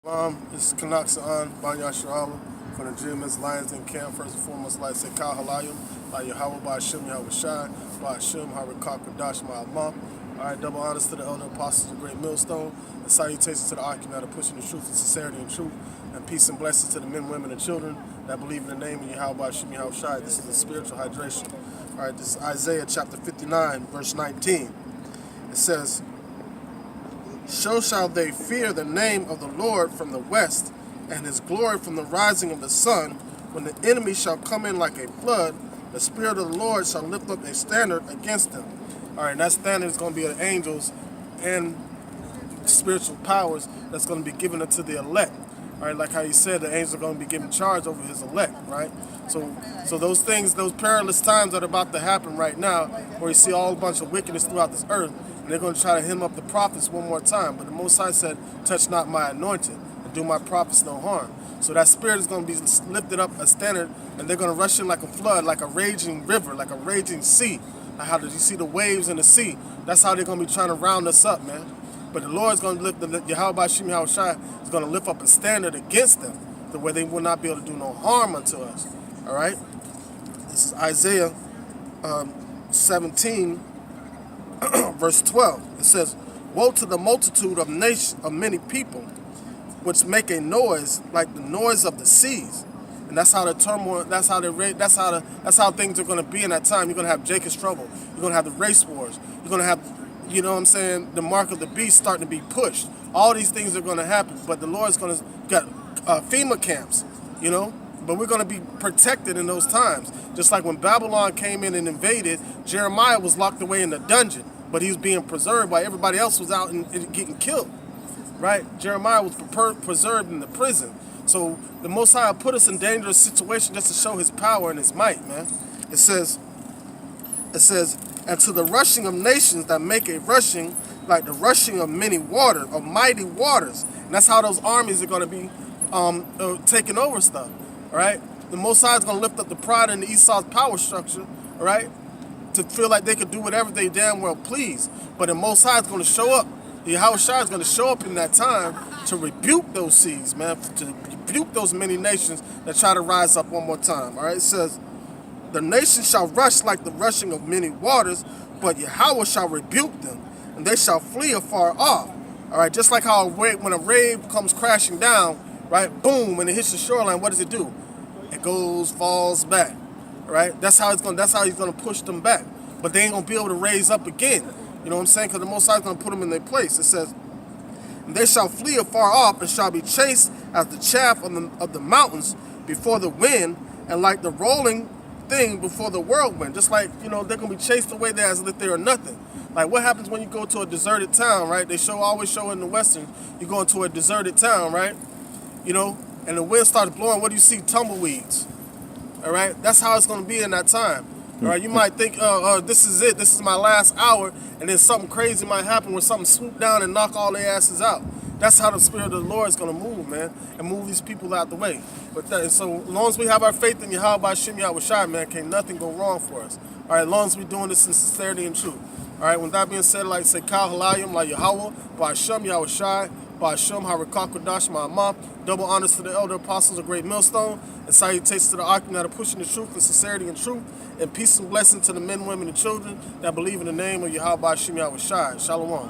It's CHAANAK SAAN, from the Germans, Lions in Camp. First and foremost, like say Kal Halayim, like Yahweh, Ba'ashem, Yahweh Shai, Ba'ashem, Harikak, Kadash, Ma'amah. Alright, double honors to the elder apostles of Great Millstone, and salutations to the Akim that are pushing the truth and sincerity and truth, and peace and blessings to the men, women, and children that believe in the name of Yahweh, Ba'ashem, Yahweh Shai. This is the spiritual hydration. Alright, this is Isaiah chapter 59, verse 19. It says, "So shall they fear the name of the Lord from the west, and his glory from the rising of the sun. When the enemy shall come in like a flood, the Spirit of the Lord shall lift up a standard against them." All right, that standard is going to be the angels and spiritual powers that's going to be given unto the elect. All right, like how you said, the angels are going to be given charge over his elect, right? So those things, those perilous times that are about to happen right now, where you see all a bunch of wickedness throughout this earth, and they're going to try to hem up the prophets one more time. But the Most High said, "Touch not my anointed, and do my prophets no harm." So that spirit is going to be lifted up a standard, and they're going to rush in like a flood, like a raging river, like a raging sea. Like how did you see the waves in the sea? That's how they're going to be trying to round us up, man. But the Lord's going to lift, Yahweh Ba'ashem Yahweh Shai is going to lift up a standard against them, to where they will not be able to do no harm unto us. All right? This is Isaiah 17, verse 12. It says, "Woe to the multitude of many people, which make a noise like the noise of the seas." And that's how the turmoil, that's how things are going to be in that time. You're going to have Jacob's trouble. You're going to have the race wars. You're going to have, you know what I'm saying, the mark of the beast starting to be pushed. All these things are going to happen. But the Lord's going to get FEMA camps, you know. But we're going to be protected in those times. Just like when Babylon came in and invaded, Jeremiah was locked away in the dungeon, but he was being preserved while everybody else was out and getting killed, right? Jeremiah was preserved in the prison. So the Most High put us in dangerous situations just to show his power and his might, man. It says, "And to the rushing of nations that make a rushing like the rushing of many waters, of mighty waters." And that's how those armies are going to be taking over stuff, all right? The Most High is going to lift up the pride in the Esau's power structure, all right, to feel like they could do whatever they damn well please. But the Most High is going to show up. Yahweh Shai is going to show up in that time to rebuke those seas, man, to rebuke those many nations that try to rise up one more time, all right? It says, "The nations shall rush like the rushing of many waters, but Yahweh shall rebuke them, and they shall flee afar off." All right, just like how when a wave comes crashing down, right, boom, and it hits the shoreline, what does it do? It goes, falls back, all right? That's how he's going to push them back. But they ain't going to be able to raise up again. You know what I'm saying? Because the Most High is going to put them in their place. It says, "And they shall flee afar off, and shall be chased as the chaff of the mountains before the wind, and like the rolling thing before the whirlwind." Just like, you know, they're going to be chased away there as if they are nothing. Like what happens when you go to a deserted town, right? They always show in the Western, you go into a deserted town, right? You know, and the wind starts blowing. What do you see? Tumbleweeds. All right? That's how it's going to be in that time. All right, you might think, this is it, this is my last hour, and then something crazy might happen where something swoop down and knock all their asses out. That's how the Spirit of the Lord is going to move, man, and move these people out the way. But so as long as we have our faith in Yahweh Ba'ashem Yahweh Shai, man, can't nothing go wrong for us. All right, as long as we're doing this in sincerity and truth. All right, with that being said, like say Kal Halayim, like Yahweh Ba'ashem Yahweh Shai, Ba'ashem Harikak Kadash Ma'amah. Double honors to the elder apostles of Great Millstone, and salutations to the Akim that are pushing the truth and sincerity and truth, and peace and blessing to the men, women, and children that believe in the name of Yahweh Ba'ashem Yahweh Shai. Shalom.